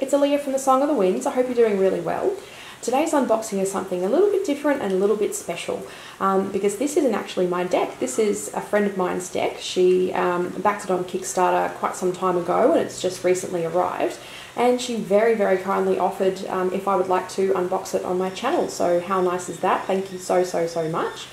it's Aaliyah from the Song of the Winds. I hope you're doing really well. Today's unboxing is something a little bit different and a little bit special because this isn't actually my deck. This is a friend of mine's deck. She backed it on Kickstarter quite some time ago and it's just recently arrived. And she very, very kindly offered if I would like to unbox it on my channel. So how nice is that? Thank you so, so, so much.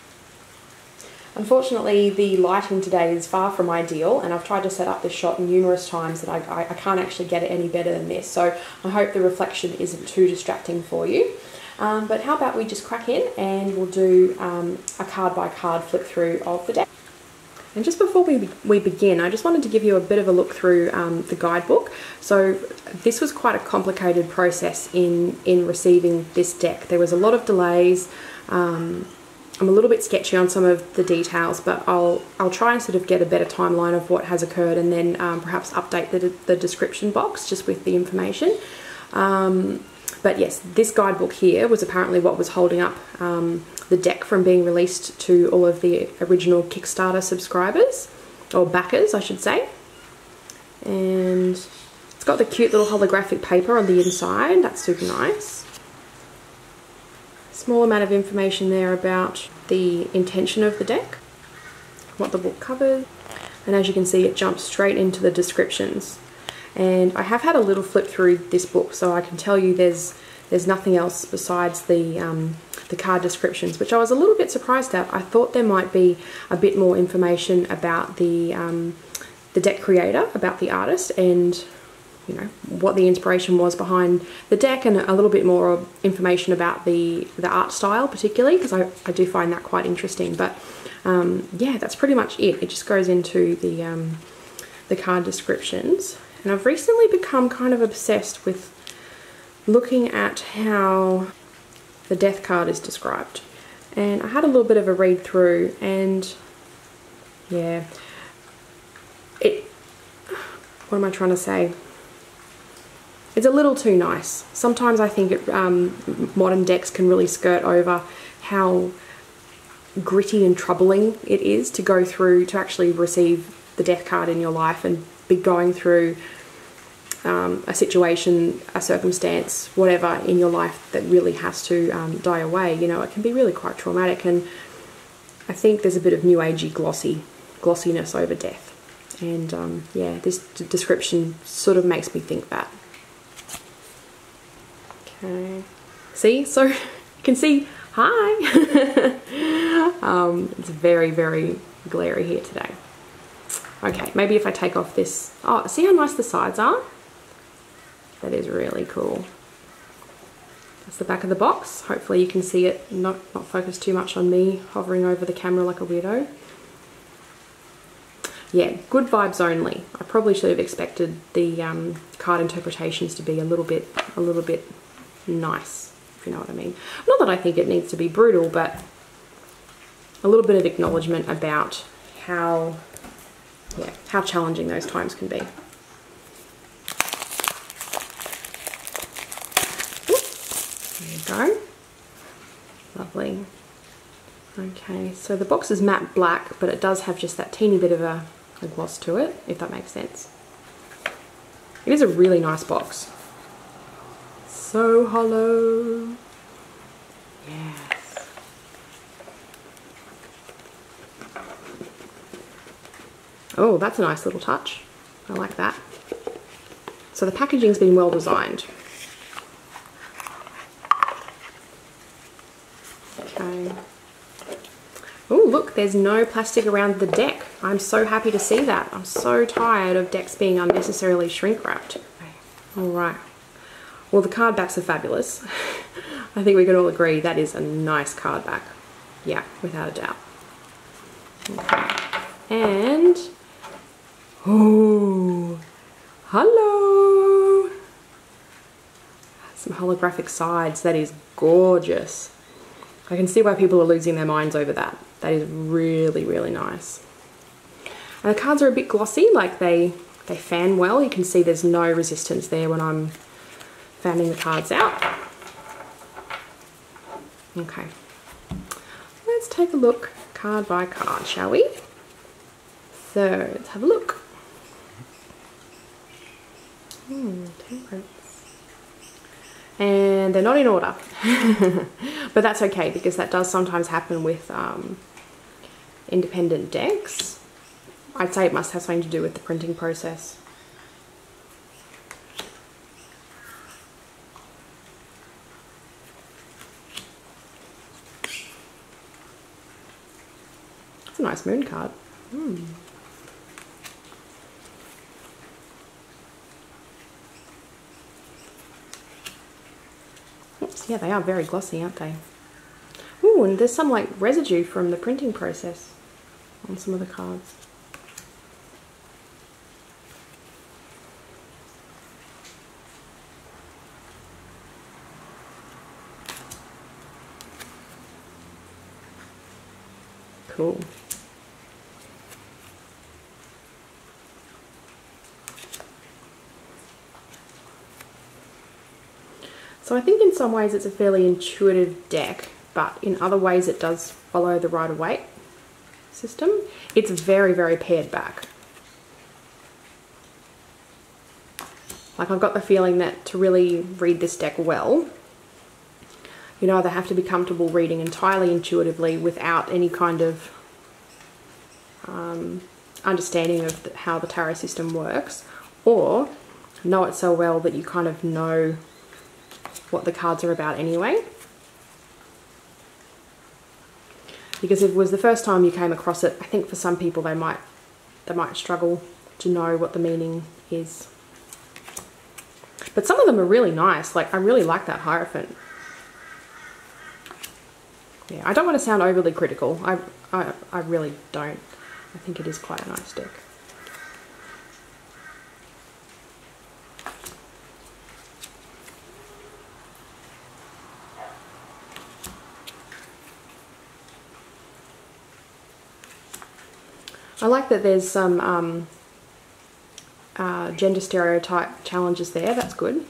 Unfortunately, the lighting today is far from ideal, and I've tried to set up this shot numerous times and I can't actually get it any better than this, so I hope the reflection isn't too distracting for you. But how about we just crack in and we'll do a card by card flip through of the deck. And just before we begin, I just wanted to give you a bit of a look through the guidebook. So this was quite a complicated process in receiving this deck. There was a lot of delays. I'm a little bit sketchy on some of the details, but I'll try and sort of get a better timeline of what has occurred and then perhaps update the description box just with the information. But yes, this guidebook here was apparently what was holding up the deck from being released to all of the original Kickstarter subscribers, or backers I should say. And it's got the cute little holographic paper on the inside, that's super nice. Small amount of information there about the intention of the deck, what the book covers, and as you can see it jumps straight into the descriptions. And I have had a little flip through this book, so I can tell you there's nothing else besides the card descriptions, which I was a little bit surprised at. I thought there might be a bit more information about the deck creator, about the artist, and you know what the inspiration was behind the deck, and a little bit more information about the art style particularly, because I do find that quite interesting. But yeah, that's pretty much it. It just goes into the card descriptions, and I've recently become kind of obsessed with looking at how the death card is described, and I had a little bit of a read through, and yeah, what am I trying to say? It's a little too nice. Sometimes I think modern decks can really skirt over how gritty and troubling it is to go through, to actually receive the death card in your life and be going through a situation, a circumstance, whatever in your life that really has to die away. You know, it can be really quite traumatic, and I think there's a bit of new agey glossiness over death. And yeah, this description sort of makes me think that. Okay, see, so you can see, hi. It's very, very glary here today. Okay, maybe if I take off this, oh, see how nice the sides are? That is really cool. That's the back of the box. Hopefully you can see it, not focus too much on me hovering over the camera like a weirdo. Yeah, good vibes only. I probably should have expected the card interpretations to be a little bit nice, if you know what I mean. Not that I think it needs to be brutal, but a little bit of acknowledgement about how challenging those times can be. There you go. Lovely. Okay, so the box is matte black, but it does have just that teeny bit of a gloss to it, if that makes sense. It is a really nice box. So hollow. Yes. Oh, that's a nice little touch. I like that. So the packaging's been well designed. Okay. Oh, look, there's no plastic around the deck. I'm so happy to see that. I'm so tired of decks being unnecessarily shrink wrapped. All right. Well, the card backs are fabulous. I think we can all agree that is a nice card back. Yeah, without a doubt. Okay. And, oh, hello. Some holographic sides. That is gorgeous. I can see why people are losing their minds over that. That is really, really nice. And the cards are a bit glossy, like they fan well. You can see there's no resistance there when I'm fanning the cards out. Okay. Let's take a look card by card, shall we? So let's have a look. Temperance. and they're not in order. But that's okay, because that does sometimes happen with independent decks. I'd say it must have something to do with the printing process. It's a nice moon card. Oops, yeah, they are very glossy, aren't they? Ooh, and there's some like residue from the printing process on some of the cards. Cool. So I think in some ways it's a fairly intuitive deck, but in other ways it does follow the Rider-Waite system. It's very, very pared back. Like, I've got the feeling that to really read this deck well, you either have to be comfortable reading entirely intuitively without any kind of understanding of how the tarot system works, or know it so well that you kind of know what the cards are about anyway. Because if it was the first time you came across it, I think for some people they might struggle to know what the meaning is. But some of them are really nice. Like, I really like that Hierophant. Yeah, I don't want to sound overly critical. I really don't. I think it is quite a nice deck. I like that there's some gender stereotype challenges there. That's good.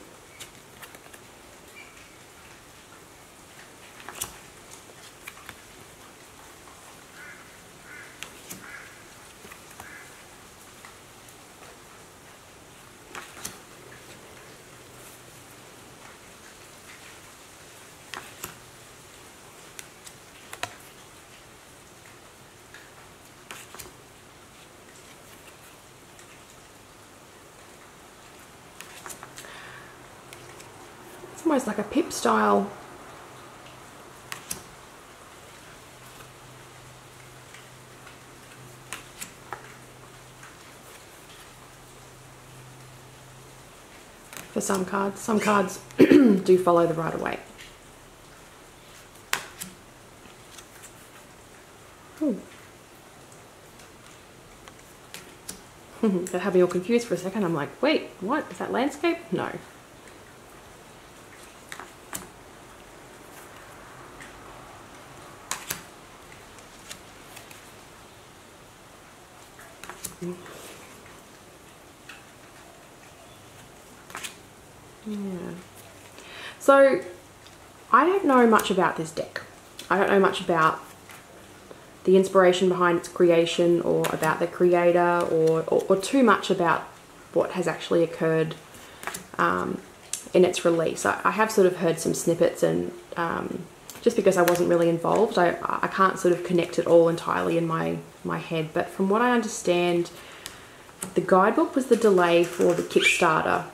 Almost like a pip style. For some cards. Some cards do follow the Rider-Waite. That had me all confused for a second. I'm like, wait, what? Is that landscape? No. Yeah. So I don't know much about this deck. I don't know much about the inspiration behind its creation, or about the creator, or too much about what has actually occurred in its release. I have sort of heard some snippets, and just because I wasn't really involved, I can't sort of connect it all entirely in my head. But from what I understand, the Guidebook was the delay for the Kickstarter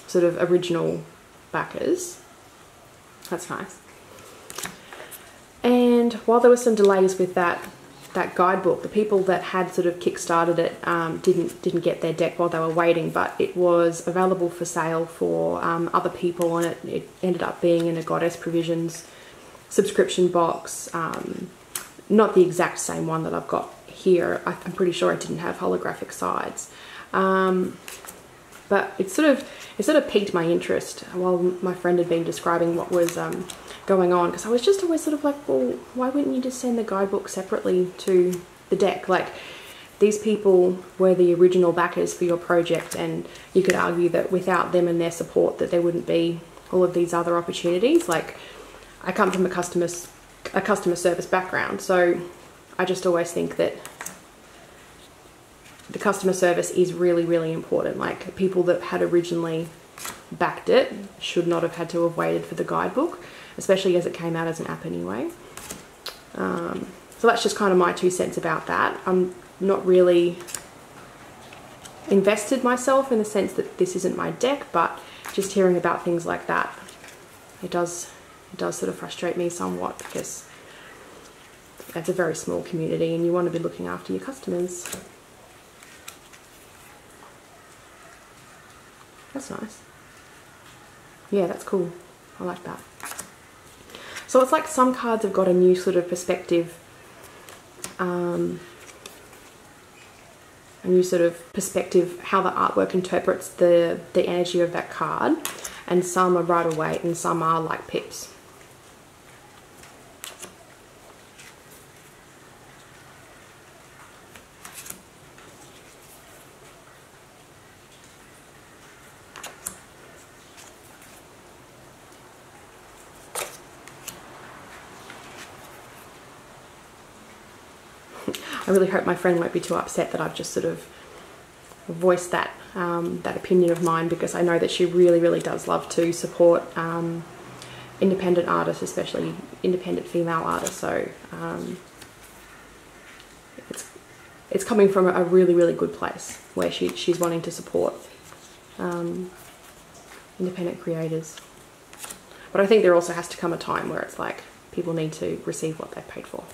sort of original backers. That's nice. And while there were some delays with that Guidebook, the people that had sort of kickstarted it didn't get their deck while they were waiting, but it was available for sale for other people, and it ended up being in a Goddess Provisions subscription box. Not the exact same one that I've got here. I'm pretty sure it didn't have holographic sides. But it sort of piqued my interest while my friend had been describing what was going on, because I was just always sort of like, well, why wouldn't you just send the Guidebook separately to the deck? Like, these people were the original backers for your project, and you could argue that without them and their support that there wouldn't be all of these other opportunities. Like, I come from a customer service background, so I just always think that the customer service is really, really important. Like, people that had originally backed it. Should not have had to have waited for the guidebook, especially as it came out as an app anyway. So that's just kind of my 2 cents about that. I'm not really invested myself in the sense that this isn't my deck, but just hearing about things like that, it does sort of frustrate me somewhat, because it's a very small community and you want to be looking after your customers. That's nice. Yeah, that's cool. I like that. So it's like some cards have got a new sort of perspective, how the artwork interprets the energy of that card, and some are Rider-Waite and some are like pips. I really hope my friend won't be too upset that I've just sort of voiced that that opinion of mine, because I know that she really does love to support independent artists, especially independent female artists. So it's coming from a really good place where she's wanting to support independent creators. But I think there also has to come a time where it's like people need to receive what they've paid for.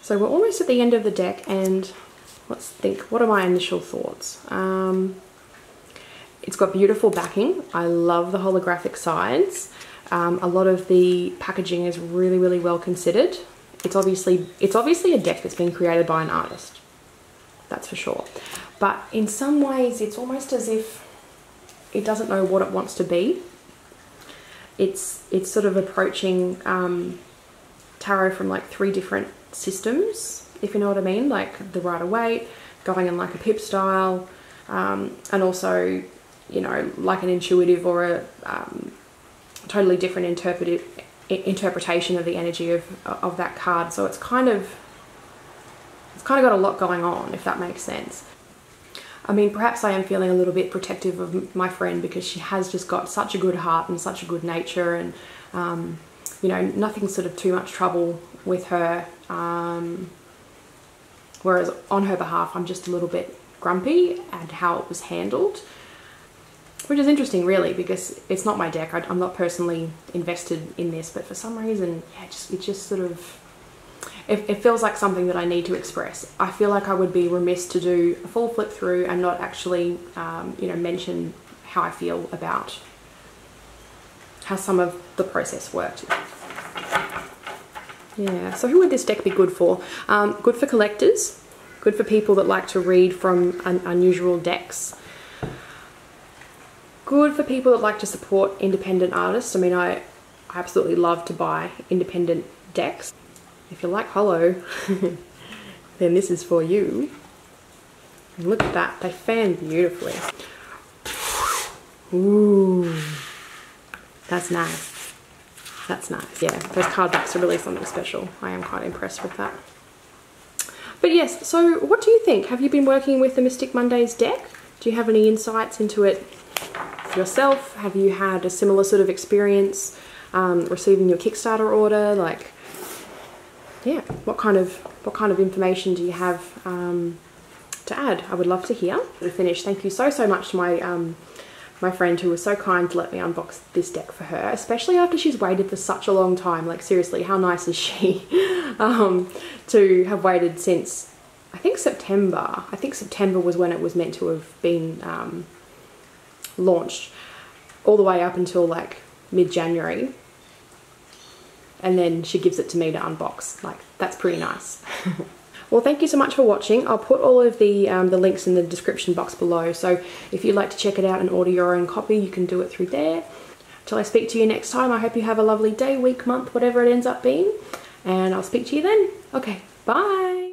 So we're almost at the end of the deck, and let's think, what are my initial thoughts? It's got beautiful backing. I love the holographic sides. A lot of the packaging is really well considered. It's obviously a deck that's been created by an artist, that's for sure. But in some ways, it's almost as if it doesn't know what it wants to be. It's sort of approaching tarot from like 3 different systems, if you know what I mean, like the Rider-Waite, going in like a pip style, and also, you know, like an intuitive or a totally different interpretation of the energy of that card. So it's kind of got a lot going on, if that makes sense. I mean, perhaps I am feeling a little bit protective of my friend, because she has just got such a good heart and such a good nature, and you know, nothing sort of too much trouble with her, whereas on her behalf I'm just a little bit grumpy at how it was handled, which is interesting really, because it's not my deck. I'm not personally invested in this, but for some reason, yeah, it just sort of, it feels like something that I need to express. I feel like I would be remiss to do a full flip through and not actually you know, mention how I feel about how some of the process worked. Yeah, so who would this deck be good for? Good for collectors, good for people that like to read from unusual decks, good for people that like to support independent artists. I mean, I absolutely love to buy independent decks. If you like holo, then this is for you. And look at that, they fan beautifully. Ooh, that's nice. That's nice. Yeah, those card backs are really something special. I am quite impressed with that. But yes, so what do you think? Have you been working with the Mystic Mondays deck? Do you have any insights into it yourself? Have you had a similar sort of experience receiving your Kickstarter order? Like, yeah, what kind of information do you have to add? I would love to hear. To finish, thank you so much to my friend who was so kind to let me unbox this deck for her, especially after she's waited for such a long time. Like, seriously, how nice is she to have waited since, I think September. I think September was when it was meant to have been launched, all the way up until like mid-January. And then she gives it to me to unbox. Like, that's pretty nice. Well, thank you so much for watching. I'll put all of the links in the description box below. So if you'd like to check it out and order your own copy, you can do it through there. Till I speak to you next time, I hope you have a lovely day, week, month, whatever it ends up being. And I'll speak to you then. Okay, bye.